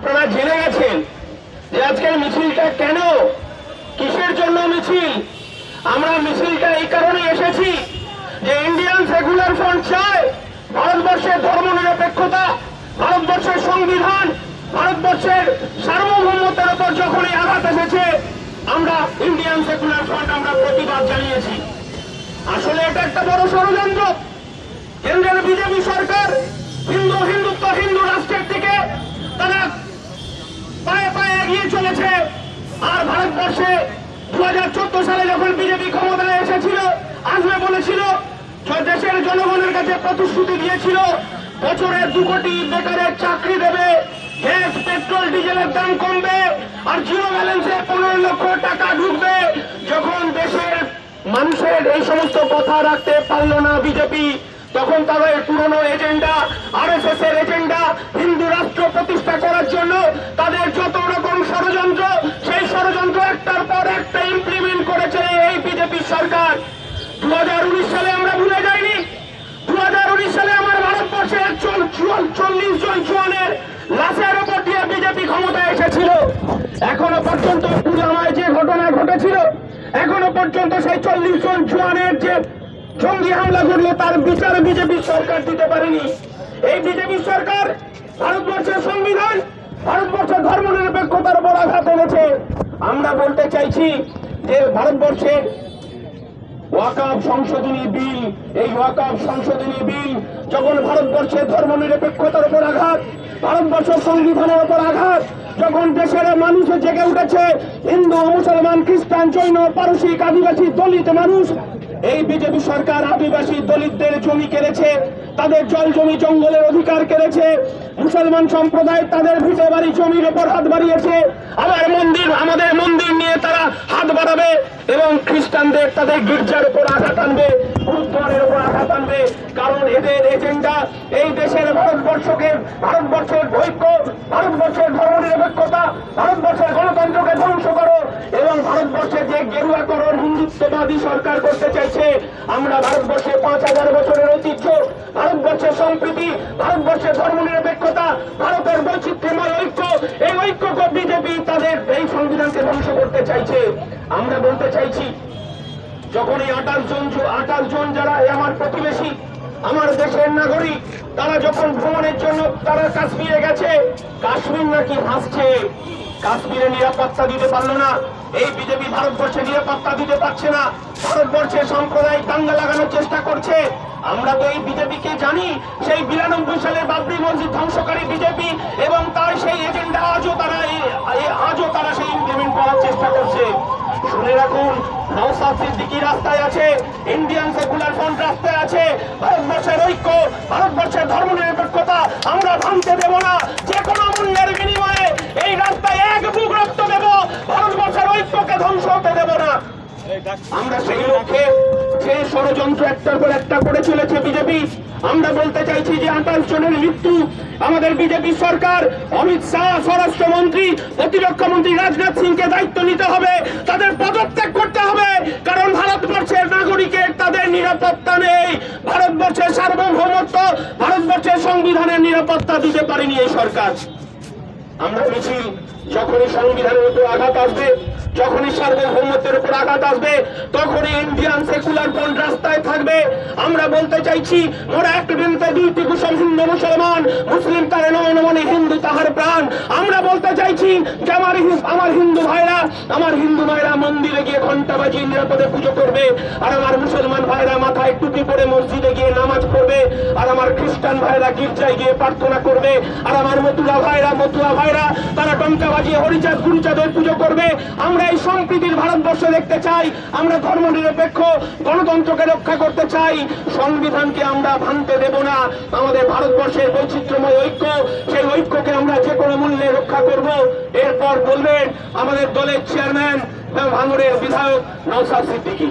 আপনারা জেনে গেছেন যে আজকের মিছিলটা কেন, কিসের জন্য মিছিল। আমরা মিছিলটা এই কারণে এসেছি যে ইন্ডিয়ান সেকুলার ফ্রন্ট চায় ভারতবর্ষের ধর্মনিরপেক্ষতা, ভারতবর্ষের সংবিধান, ভারতবর্ষের সার্বভৌমত্বের উপর যখনই আঘাত এসেছে আমরা ইন্ডিয়ান সেকুলার ফ্রন্ট আমরা প্রতিবাদ জানিয়েছি। আসলে এটা একটা বড় ষড়যন্ত্র। কেন্দ্রের বিজেপি সরকার হিন্দু রাষ্ট্রের দিকে তারা পায়ে পায়ে এগিয়ে চলেছে। আর ভারতবর্ষে 2014 সালে যখন বিজেপি ক্ষমতায় এসেছিল, আসবে বলেছিল, দেশের জনগণের কাছে প্রতিশ্রুতি দিয়েছিল বছরে 2 কোটি বেকারের চাকরি দেবে, গ্যাস পেট্রোল ডিজেলের দাম কমবে, আর জিরো ব্যালেন্সে 15 লক্ষ টাকা ঢুকবে। যখন দেশের মানুষের এই সমস্ত কথা রাখতে পারল না বিজেপি, তখন তাদের পুরনো এজেন্ডা, আরএসএস এর এজেন্ডা, হিন্দু রাষ্ট্র প্রতিষ্ঠা করার জন্য তাদের যত রকম ষড়যন্ত্র, সেই ষড়যন্ত্র একটার পর একটা ইমপ্লিমেন্ট করেছে এই বিজেপি সরকার। 2019 সালে আমরা ভুলে যাইনি। 2019 সালে আমার ভারতবর্ষে 40 জন জওয়ানের লাশের উপর দিয়ে বিজেপি ক্ষমতায় এসেছিল। এখনো পর্যন্ত পুলওয়ামায় যে ঘটনা ঘটেছিল, এখনো পর্যন্ত সেই 40 জন জওয়ানের যে জঙ্গি হামলা করলো তার বিচার বিজেপি সরকার দিতে পারেনি। এই বিজেপি সরকার ভারতবর্ষের সংবিধান, ভারতবর্ষের ধর্মনিরপেক্ষতার উপর আঘাত এনেছে। আমরা বলতে চাইছি যে ভারতবর্ষের ওয়াকফ সংশোধনী বিল, এই ওয়াকফ সংশোধনী বিল যখন ভারতবর্ষের ধর্মনিরপেক্ষতার উপর আঘাত, ভারতবর্ষের সংবিধানের উপর আঘাত, যখন দেশের মানুষ জেগে উঠেছে, হিন্দু, মুসলমান, খ্রিস্টান, জৈন, পারসিক, আদিবাসী, দলিত মানুষ, এই বিজেপি সরকার আদিবাসী দলিতদের জমি কেড়েছে, তাদের জল জমি জঙ্গলের অধিকার কেড়েছে, মুসলমান সম্প্রদায় তাদের ভিটে বাড়ি জমির উপর হাত বাড়িয়েছে, আমাদের মন্দির নিয়ে তারা হাত বাড়াবে, এবং খ্রিস্টানদের তাদের গির্জার উপর আঘাত আনবে, গুরুদ্বারের উপর আঘাত আনবে। কারণ এদের এজেন্ডা এই দেশের ভারতবর্ষের ঐক্য, ভারতবর্ষের ধর্মনিরপেক্ষতা, ভারতবর্ষের গণতন্ত্রকে ধ্বংস করো, এবং ভারতবর্ষে যে গেরুয়াকরণ হিন্দুত্ববাদী সরকার করতে চাইছে। আমরা ভারতবর্ষে 5000 বছরের ঐতিহ্য, ভারতবর্ষের সম্প্রীতি, ভারতবর্ষের ধর্মনিরপেক্ষতা, ভারতের বৈচিত্র্যময় ঐক্য, এই ঐক্যকে বিজেপি তাদের এই সংবিধানকে ধ্বংস করতে চাইছে। আমরা বলতে চাইছি, যখন এই 28 জন যারা আমার প্রতিবেশী, আমার দেশের নাগরিক, তারা যখন ভ্রমণের জন্য তারা কাশ্মীরে গেছে, কাশ্মীর নাকি হাসছে, কাশ্মীরে নিরাপত্তা দিতে পারলো না। এই বিজেপি ভারতবর্ষে নিরাপত্তা দিতে পারছে না, ভারতবর্ষের সাম্প্রদায়িক দাঙ্গা লাগানোর চেষ্টা করছে। আমরা তো এই বিজেপিকে জানি, সেই 92 সালে বাবরি মসজিদ ধ্বংসকারী বিজেপি, এবং তার সেই এজেন্ডা আজও তারা সেই ইমপ্লিমেন্ট করার চেষ্টা করছে। শুনে রাখুন, নওশাদ সিদ্দিকী রাস্তায় আছে, ইন্ডিয়ান সেকুলার ফ্রন্ট রাস্তায় আছে। ভারতবর্ষের ঐক্য, ভারতবর্ষের ধর্মনিরপেক্ষতা আমরা ভাঙতে দেব না। যে কোনো মূল্যের বিনিময়ে এই রাস্তায় এক বুক রক্ত দেব, ভারতবর্ষের ঐক্যকে ধ্বংস হতে দেব না। আমরা সেই লক্ষ্যে যে ষড়যন্ত্র একটার পর একটা করে চলেছে বিজেপি, আমরা বলতে চাইছি যে 28 জনের মৃত্যু, আমাদের বিজেপি সরকার, অমিত শাহ স্বরাষ্ট্রমন্ত্রী, প্রতিরক্ষা মন্ত্রী রাজনাথ সিংকে দায়িত্ব নিতে হবে, তাদের পদত্যাগ করতে হবে। কারণ ভারতবর্ষের নাগরিকের তাদের নিরাপত্তা নেই, ভারতবর্ষের সার্বভৌমত্ব, ভারতবর্ষের সংবিধানের নিরাপত্তা দিতে পারেনি এই সরকার। আমরা মিছিল, যখনই সংবিধানের উপর আঘাত আসবে, যখনই সার্বভৌমত্বের উপর আঘাত আসবে, তখনই ইন্ডিয়ান সেকুলার ফ্রন্ট রাস্তায় থাকবে। আমরা বলতে চাইছি, মোরা এক বিন্দুতে দুইটি কুসুম, হিন্দু মুসলমান, মুসলিম তারে নয়নমণি, হিন্দু তাহার প্রাণ। আমরা বলতে চাইছি যে আমার হিন্দু ভাইরা মন্দিরে গিয়ে ঘন্টা বাজিয়ে নিরাপদে পুজো করবে, আর আমার মুসলমান ভাইরা মাথায় টুপি পরে মসজিদে গিয়ে নামাজ পড়বে, আর আমার খ্রিস্টান ভাইরা গির্জায় গিয়ে প্রার্থনা করবে, আর আমার মতুয়া ভাইরা তারা টঙ্কা বাজিয়ে হরিচাঁদ গুরুচাঁদের পুজো করবে। আমরা এই সম্প্রীতির ভারতবর্ষ দেখতে চাই, আমরা ধর্মনিরপেক্ষ গণতন্ত্রকে রক্ষা করতে চাই, সংবিধানকে আমরা ভাঙতে দেব না। আমাদের ভারতবর্ষের বৈচিত্র্যময় ঐক্য, সেই ঐক্যকে আমরা যে কোনো মূল্যে রক্ষা করব। এরপর বলবেন আমাদের দলের চেয়ারম্যান ভাঙড়ের বিধায়ক নওশাদ সিদ্দিকী।